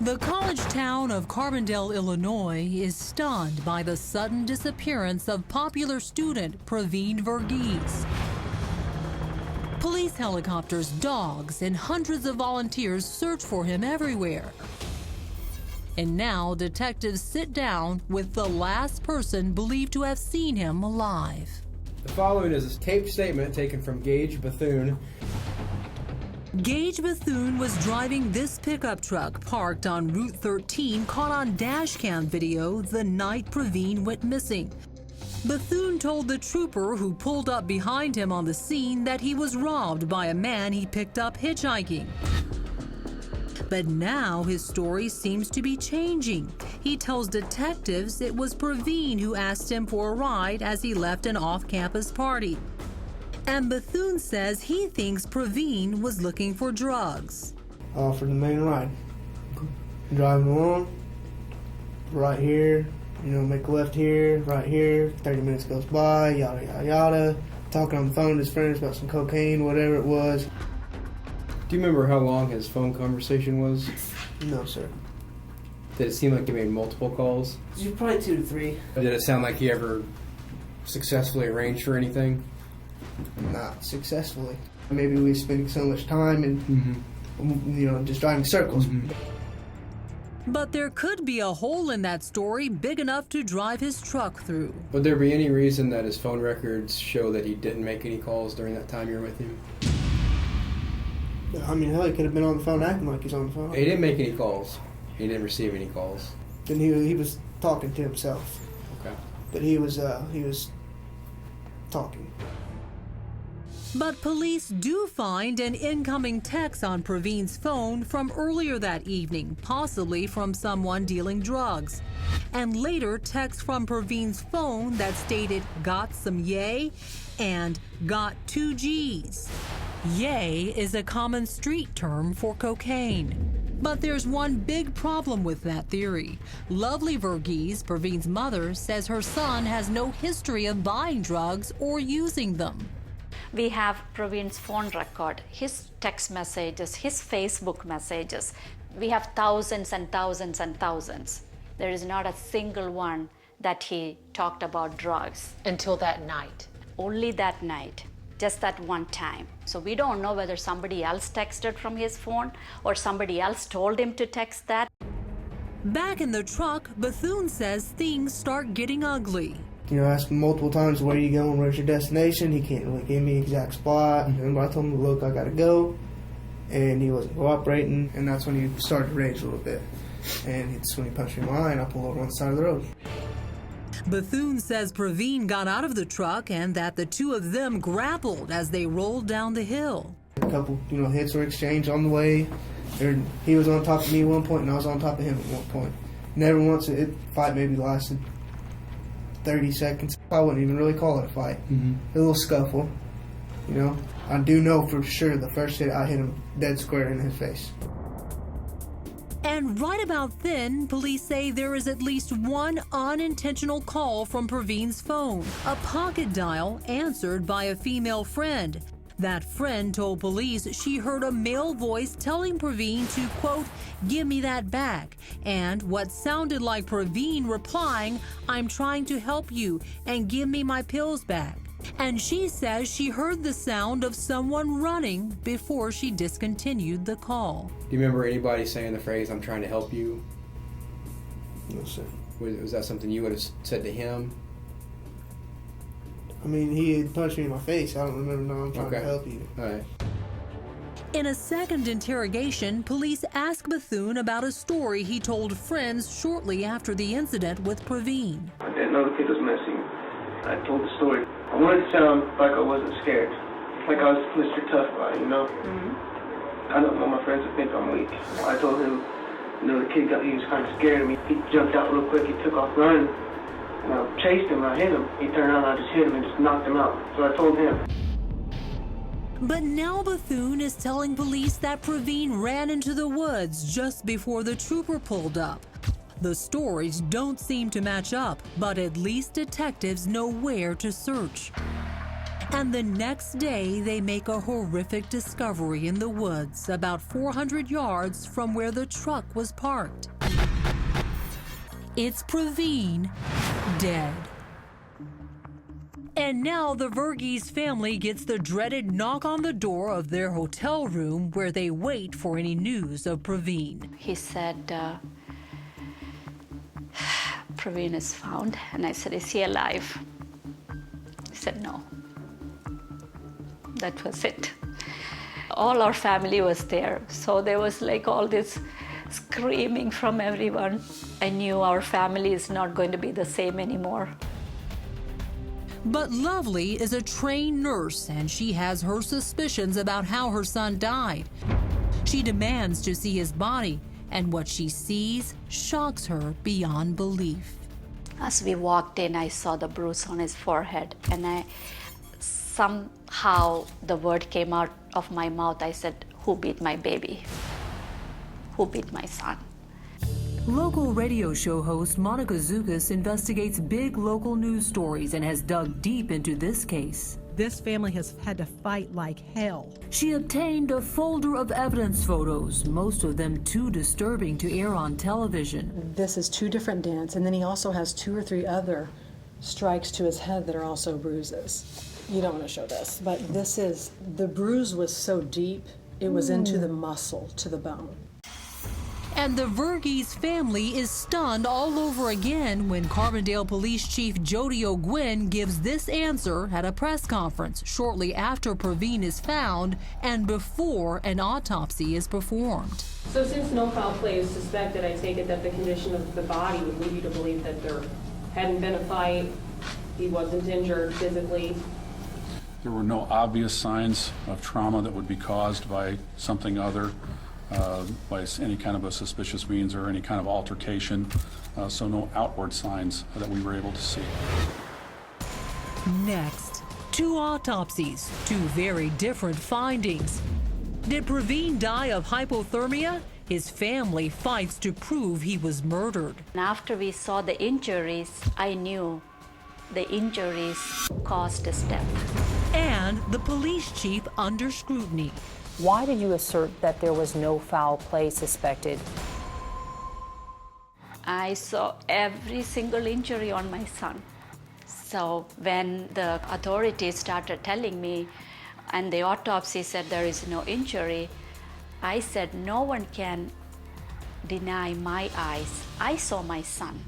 The college town of Carbondale, Illinois is stunned by the sudden disappearance of popular student Praveen Verghese. Police helicopters, dogs, and hundreds of volunteers search for him everywhere. And now detectives sit down with the last person believed to have seen him alive. The following is a taped statement taken from Gage Bethune. Gage Bethune was driving this pickup truck parked on Route 13, caught on dash cam video the night Praveen went missing. Bethune told the trooper who pulled up behind him on the scene that he was robbed by a man he picked up hitchhiking. But now his story seems to be changing. He tells detectives it was Praveen who asked him for a ride as he left an off-campus party. And Bethune says he thinks Praveen was looking for drugs. For the main ride. Driving along, right here, make a left here, right here, 30 minutes goes by, yada, yada, yada. Talking on the phone to his friends about some cocaine, whatever it was. Do you remember how long his phone conversation was? No, sir. Did it seem like he made multiple calls? Probably 2 to 3. Did it sound like he ever successfully arranged for anything? Not successfully. Maybe we were spending so much time and, just driving circles. But there could be a hole in that story big enough to drive his truck through. Would there be any reason that his phone records show that he didn't make any calls during that time you were with him? I mean, hell, he could have been on the phone acting like he's on the phone. He didn't make any calls. He didn't receive any calls. Then he was talking to himself. Okay. But he was talking. But police do find an incoming text on Praveen's phone from earlier that evening, possibly from someone dealing drugs. And later texts from Praveen's phone that stated, "Got some yay?" and "Got 2 G's." Yay is a common street term for cocaine. But there's one big problem with that theory. Lovely Verghese, Praveen's mother, says her son has no history of buying drugs or using them. We have Praveen's phone record, his text messages, his Facebook messages. We have thousands and thousands and thousands. There is not a single one that he talked about drugs. Until that night. Only that night, just that one time. So we don't know whether somebody else texted from his phone or somebody else told him to text that. Back in the truck, Bethune says things start getting ugly. I asked him multiple times, where are you going, where's your destination? He can't really give me an exact spot. And I told him, look, I gotta go. And he wasn't cooperating, and that's when he started to rage a little bit. And it's when he punched me in my eye, and I pulled over on the side of the road. Bethune says Praveen got out of the truck and that the two of them grappled as they rolled down the hill. A couple, hits were exchanged on the way. He was on top of me at one point, and I was on top of him at one point. Never once, fight maybe lasted 30 seconds. I wouldn't even really call it a fight. A little scuffle, I do know for sure the first hit, I hit him dead square in his face. And right about then, police say there is at least one unintentional call from Praveen's phone, a pocket dial answered by a female friend. That friend told police she heard a male voice telling Praveen to, quote, "Give me that back," and what sounded like Praveen replying, "I'm trying to help you, and give me my pills back." And she says she heard the sound of someone running before she discontinued the call. Do you remember anybody saying the phrase, "I'm trying to help you"? No, sir. Was that something you would have said to him? I mean, he had punched me in my face. I don't remember. No, I'm trying to help you. All right. In a second interrogation, police asked Bethune about a story he told friends shortly after the incident with Praveen. I didn't know the kid was missing. I told the story. I wanted to sound like I wasn't scared. Like I was Mr. Tough Guy, I don't want my friends to think I'm weak. I told him, the kid he was kind of scared of me. He jumped out real quick. He took off running. And I chased him, I hit him. He turned around, I just hit him and just knocked him out. So I told him. But now Bethune is telling police that Praveen ran into the woods just before the trooper pulled up. The stories don't seem to match up, but at least detectives know where to search. And the next day, they make a horrific discovery in the woods about 400 yards from where the truck was parked. It's Praveen, dead. And now the Verghese family gets the dreaded knock on the door of their hotel room where they wait for any news of Praveen. He said, Praveen is found. And I said, is he alive? He said, no. That was it. All our family was there. So there was like all this screaming from everyone. I knew our family is not going to be the same anymore. But Lovely is a trained nurse, and she has her suspicions about how her son died. She demands to see his body, and what she sees shocks her beyond belief. As we walked in, I saw the bruise on his forehead, and somehow the word came out of my mouth. I said, who beat my baby? Who beat my son? Local radio show host Monica Zukas investigates big local news stories and has dug deep into this case. This family has had to fight like hell. She obtained a folder of evidence photos, most of them too disturbing to air on television. This is 2 different dents, and then he also has 2 or 3 other strikes to his head that are also bruises. You don't want to show this, but the bruise was so deep, it was into the muscle, to the bone. And the Verghese family is stunned all over again when Carbondale Police Chief Jody O'Gwyn gives this answer at a press conference shortly after Praveen is found and before an autopsy is performed. So since no foul play is suspected, I take it that the condition of the body would lead you to believe that there hadn't been a fight, he wasn't injured physically. There were no obvious signs of trauma that would be caused by something other, by any kind of a suspicious means or any kind of altercation, so no outward signs that we were able to see. Next, 2 autopsies, 2 very different findings. Did Praveen die of hypothermia? His family fights to prove he was murdered. And after we saw the injuries, I knew the injuries caused his death. And the police chief under scrutiny. Why did you assert that there was no foul play suspected? I saw every single injury on my son. So when the authorities started telling me, and the autopsy said there is no injury, I said no one can deny my eyes. I saw my son.